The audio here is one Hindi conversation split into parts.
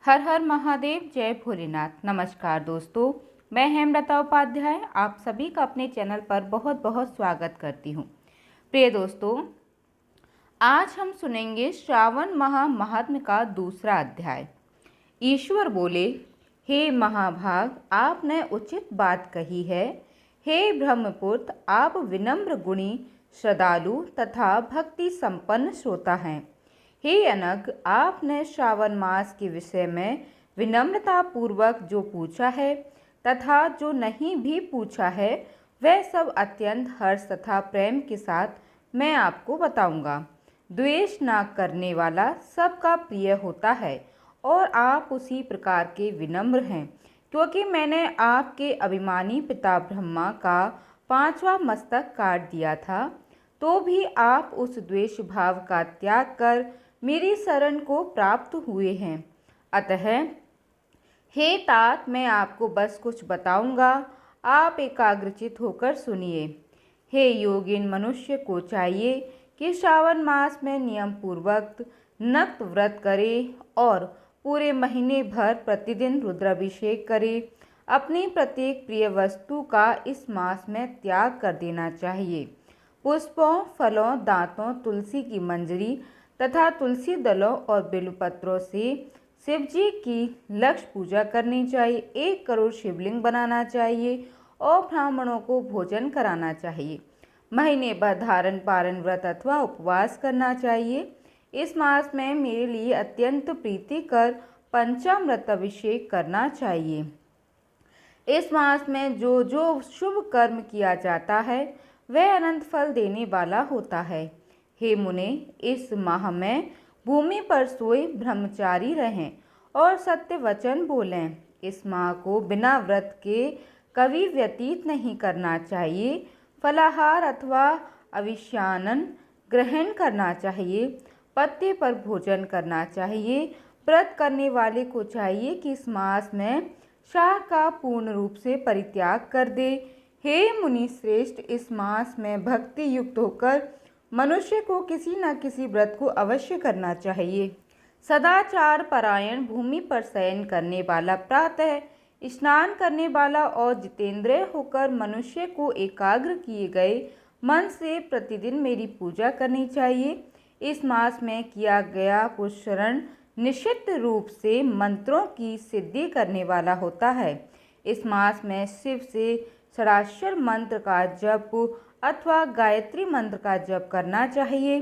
हर हर महादेव, जय भोलेनाथ। नमस्कार दोस्तों, मैं हेमलता उपाध्याय आप सभी का अपने चैनल पर बहुत बहुत स्वागत करती हूँ। प्रिय दोस्तों, आज हम सुनेंगे श्रावण माह महात्म्य का दूसरा अध्याय। ईश्वर बोले, हे महाभाग, आपने उचित बात कही है। हे ब्रह्मपुत्र, आप विनम्र, गुणी, श्रद्धालु तथा भक्ति संपन्न श्रोता हैं। हे अनग, आपने श्रावण मास के विषय में विनम्रता पूर्वक जो पूछा है तथा जो नहीं भी पूछा है, वह सब अत्यंत हर्ष तथा प्रेम के साथ मैं आपको बताऊंगा। द्वेष न करने वाला सबका प्रिय होता है और आप उसी प्रकार के विनम्र हैं, क्योंकि मैंने आपके अभिमानी पिता ब्रह्मा का 5वां मस्तक काट दिया था, तो भी आप उस द्वेष भाव का त्याग कर मेरी शरण को प्राप्त हुए हैं। अतः हे तात, मैं आपको बस कुछ बताऊंगा, आप एकाग्रचित होकर सुनिए। हे योगिन, मनुष्य को चाहिए कि श्रावण मास में नियम पूर्वक नक्त व्रत करे और पूरे महीने भर प्रतिदिन रुद्राभिषेक करे। अपनी प्रत्येक प्रिय वस्तु का इस मास में त्याग कर देना चाहिए। पुष्पों, फलों, दांतों, तुलसी की मंजरी तथा तुलसी दलों और बेलपत्रों से शिव जी की लक्ष्य पूजा करनी चाहिए। 1 करोड़ शिवलिंग बनाना चाहिए और ब्राह्मणों को भोजन कराना चाहिए। महीने भर धारण पारण व्रत अथवा उपवास करना चाहिए। इस मास में मेरे लिए अत्यंत प्रीतिकर पंचामृत अभिषेक करना चाहिए। इस मास में जो जो शुभ कर्म किया जाता है वह अनंत फल देने वाला होता है। हे मुने, इस माह में भूमि पर सोए ब्रह्मचारी रहें और सत्य वचन बोलें। इस माह को बिना व्रत के कभी व्यतीत नहीं करना चाहिए। फलाहार अथवा अविष्यान्न ग्रहण करना चाहिए। पत्ते पर भोजन करना चाहिए। व्रत करने वाले को चाहिए कि इस मास में शाह का पूर्ण रूप से परित्याग कर दे। हे मुनि श्रेष्ठ, इस मास में भक्ति युक्त होकर मनुष्य को किसी न किसी व्रत को अवश्य करना चाहिए। सदाचार परायण, भूमि पर शयन करने वाला, प्रातः स्नान करने वाला और जितेंद्रिय होकर मनुष्य को एकाग्र किए गए मन से प्रतिदिन मेरी पूजा करनी चाहिए। इस मास में किया गया पुष्करण निश्चित रूप से मंत्रों की सिद्धि करने वाला होता है। इस मास में शिव से षडाक्षर मंत्र का जप अथवा गायत्री मंत्र का जप करना चाहिए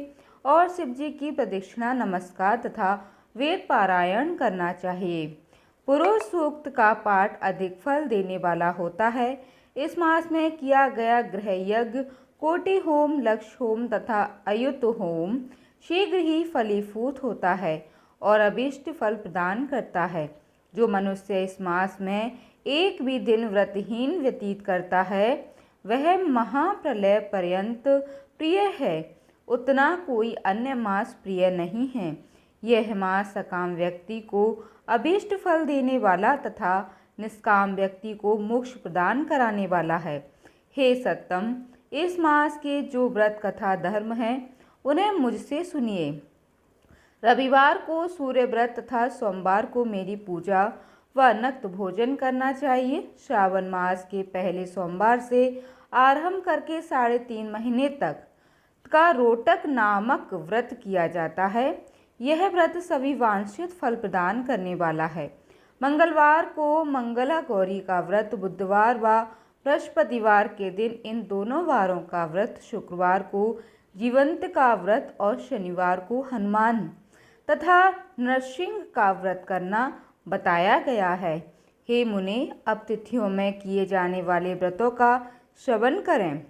और शिव जी की प्रदक्षिणा, नमस्कार तथा वेद पारायण करना चाहिए। पुरुष सूक्त का पाठ अधिक फल देने वाला होता है। इस मास में किया गया गृह यज्ञ, कोटि होम, लक्ष्य होम तथा अयुत होम शीघ्र ही फलीभूत होता है और अभीष्ट फल प्रदान करता है। जो मनुष्य इस मास में एक भी दिन व्रतहीन व्यतीत करता है, वह महाप्रलय पर्यंत प्रिय है, उतना कोई अन्य मास प्रिय नहीं है। यह मास सकाम व्यक्ति को अभीष्ट फल देने वाला तथा निष्काम व्यक्ति को मोक्ष प्रदान कराने वाला है। हे सत्तम, इस मास के जो व्रत कथा धर्म हैं उन्हें मुझसे सुनिए। रविवार को सूर्य व्रत तथा सोमवार को मेरी पूजा व नक्त भोजन करना चाहिए। श्रावण मास के पहले सोमवार से आरंभ करके 3.5 महीने तक का रोटक नामक व्रत किया जाता है। यह व्रत सभी वांछित फल प्रदान करने वाला है। मंगलवार को मंगला गौरी का व्रत, बुधवार व बृहस्पतिवार के दिन इन दोनों वारों का व्रत, शुक्रवार को जीवंत का व्रत और शनिवार को हनुमान तथा नरसिंह का व्रत करना बताया गया है। हे मुने, अब तिथियों में किए जाने वाले व्रतों का श्रवण करें।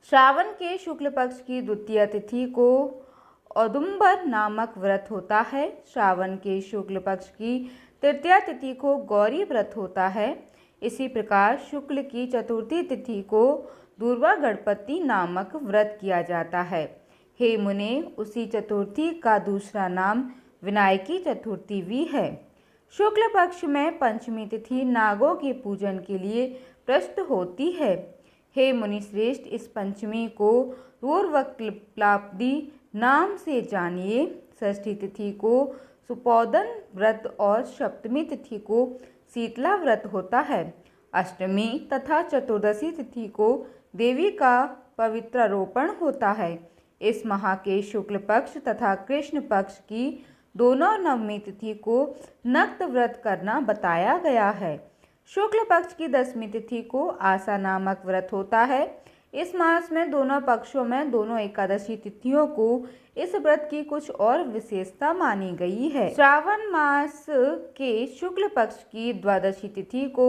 श्रावण के शुक्ल पक्ष की द्वितीय तिथि को औदुंबर नामक व्रत होता है। श्रावण के शुक्ल पक्ष की तृतीय तिथि को गौरी व्रत होता है। इसी प्रकार शुक्ल की चतुर्थी तिथि को दुर्वा गणपति नामक व्रत किया जाता है। हे मुने, उसी चतुर्थी का दूसरा नाम विनायकी चतुर्थी भी है। शुक्ल पक्ष में पंचमी तिथि नागों के पूजन के लिए प्रस्त होती है। हे मुनि श्रेष्ठ, इस पंचमी को पूर्वक्लाप्ति नाम से जानिए। षष्ठी तिथि को सुपोदन व्रत और सप्तमी तिथि को शीतला व्रत होता है। अष्टमी तथा चतुर्दशी तिथि को देवी का पवित्रारोपण होता है। इस माह के शुक्ल पक्ष तथा कृष्ण पक्ष की दोनों नवमी तिथि को नक्त व्रत करना बताया गया है। शुक्ल पक्ष की 10वीं तिथि को आशा नामक व्रत होता है। इस मास में दोनों पक्षों में दोनों एकादशी तिथियों को इस व्रत की कुछ और विशेषता मानी गई है। श्रावण मास के शुक्ल पक्ष की द्वादशी तिथि को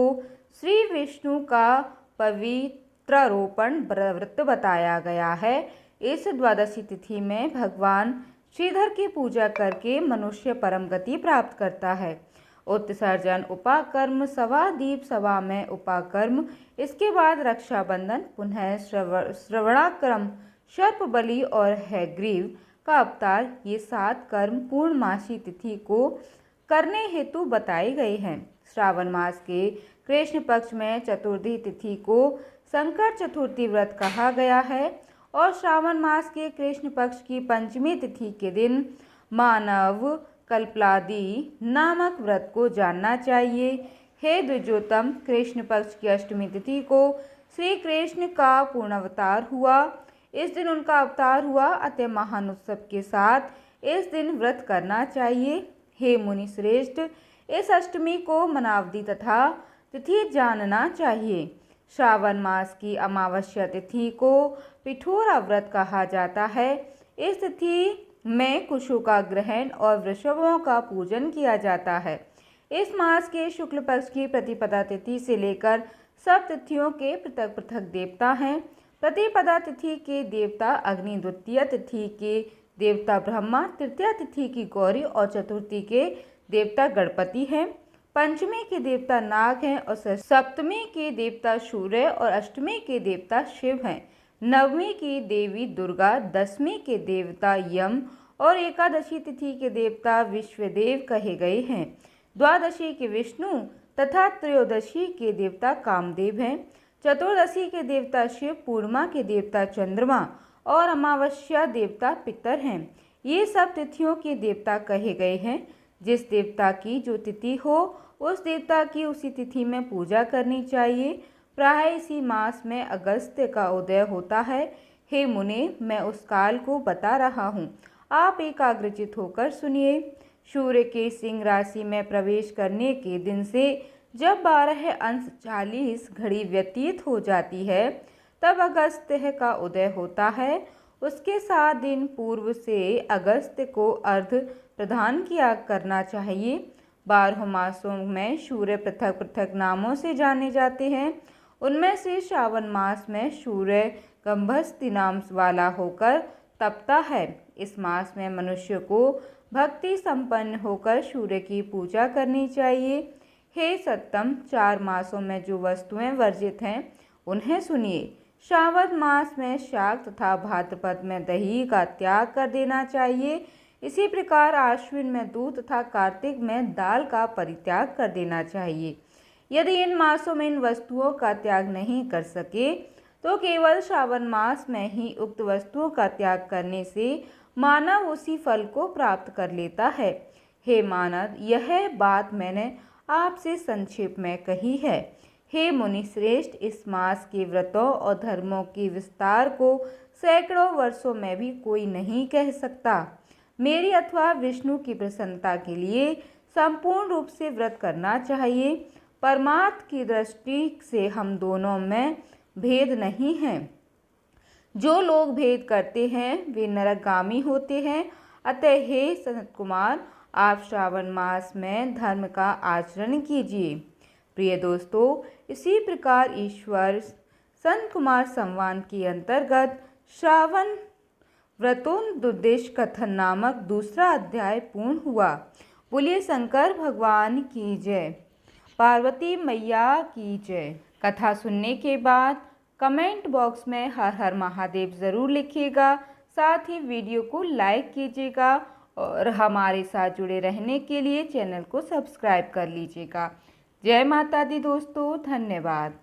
श्री विष्णु का पवित्रारोपण व्रत बताया गया है। इस द्वादशी तिथि में भगवान श्रीधर की पूजा करके मनुष्य परम गति प्राप्त करता है। उत्सर्जन, उपाकर्म, सवा दीप सवा में उपाकर्म, इसके बाद रक्षाबंधन, पुनः श्रवणाक्रम, सर्प बलि और हैग्रीव का अवतार, ये 7 कर्म पूर्णमासी तिथि को करने हेतु बताए गए हैं। श्रावण मास के कृष्ण पक्ष में चतुर्थी तिथि को संकट चतुर्थी व्रत कहा गया है और श्रावण मास के कृष्ण पक्ष की पंचमी तिथि के दिन मानव कल्पलादि नामक व्रत को जानना चाहिए। हे द्विजोतम, कृष्ण पक्ष की अष्टमी तिथि को श्री कृष्ण का पूर्णावतार हुआ। इस दिन उनका अवतार हुआ, अतः महान उत्सव के साथ इस दिन व्रत करना चाहिए। हे मुनि श्रेष्ठ, इस अष्टमी को मनावधि तथा तिथि जानना चाहिए। श्रावण मास की अमावस्या तिथि को पिठोरा व्रत कहा जाता है। इस तिथि में कुशों का ग्रहण और वृषभों का पूजन किया जाता है। इस मास के शुक्ल पक्ष की प्रतिपदा तिथि से लेकर सब तिथियों के पृथक पृथक देवता हैं। प्रतिपदा तिथि के देवता अग्नि, द्वितीय तिथि के देवता ब्रह्मा, तृतीय तिथि की गौरी और चतुर्थी के देवता गणपति हैं। पंचमी के देवता नाग हैं और सप्तमी के देवता सूर्य और अष्टमी के देवता शिव हैं। नवमी की देवी दुर्गा, 10वीं के देवता यम और एकादशी तिथि के देवता विश्वदेव कहे गए हैं। द्वादशी के विष्णु तथा त्रयोदशी के देवता कामदेव हैं। चतुर्दशी के देवता शिव, पूर्णिमा के देवता चंद्रमा और अमावस्या देवता पितर हैं। ये सब तिथियों के देवता कहे गए हैं। जिस देवता की जो तिथि हो उस देवता की उसी तिथि में पूजा करनी चाहिए। प्राय इसी मास में अगस्त्य का उदय होता है। हे मुने, मैं उस काल को बता रहा हूँ, आप एकाग्रचित होकर सुनिए। सूर्य के सिंह राशि में प्रवेश करने के दिन से जब 12 अंश 40 घड़ी व्यतीत हो जाती है तब अगस्त्य का उदय होता है। उसके 7 दिन पूर्व से अगस्त्य को अर्घ्य प्रदान किया करना चाहिए। 12 मासों में सूर्य पृथक पृथक नामों से जाने जाते हैं। उनमें से श्रावण मास में सूर्य गंभस्ति नाम वाला होकर तपता है। इस मास में मनुष्य को भक्ति संपन्न होकर सूर्य की पूजा करनी चाहिए। हे सत्तम, 4 मासों में जो वस्तुएं वर्जित हैं उन्हें सुनिए। श्रावण मास में शाक तथा भाद्रपद में दही का त्याग कर देना चाहिए। इसी प्रकार आश्विन में दूध तथा कार्तिक में दाल का परित्याग कर देना चाहिए। यदि इन मासों में इन वस्तुओं का त्याग नहीं कर सके तो केवल श्रावण मास में ही उक्त वस्तुओं का त्याग करने से मानव उसी फल को प्राप्त कर लेता है। हे मानव, यह बात मैंने आपसे संक्षेप में कही है। हे मुनि श्रेष्ठ, इस मास के व्रतों और धर्मों के विस्तार को सैकड़ों वर्षों में भी कोई नहीं कह सकता। मेरी अथवा विष्णु की प्रसन्नता के लिए संपूर्ण रूप से व्रत करना चाहिए। परमार्थ की दृष्टि से हम दोनों में भेद नहीं है। जो लोग भेद करते हैं वे नरकगामी होते हैं। अतः हे सनत कुमार, आप श्रावण मास में धर्म का आचरण कीजिए। प्रिय दोस्तों, इसी प्रकार ईश्वर संत कुमार संवाद के अंतर्गत श्रावण व्रतोद्देश्य कथन नामक दूसरा अध्याय पूर्ण हुआ। बोलिए शंकर भगवान की जय, पार्वती मैया की जय। कथा सुनने के बाद कमेंट बॉक्स में हर हर महादेव ज़रूर लिखिएगा। साथ ही वीडियो को लाइक कीजिएगा और हमारे साथ जुड़े रहने के लिए चैनल को सब्सक्राइब कर लीजिएगा। जय माता दी दोस्तों, धन्यवाद।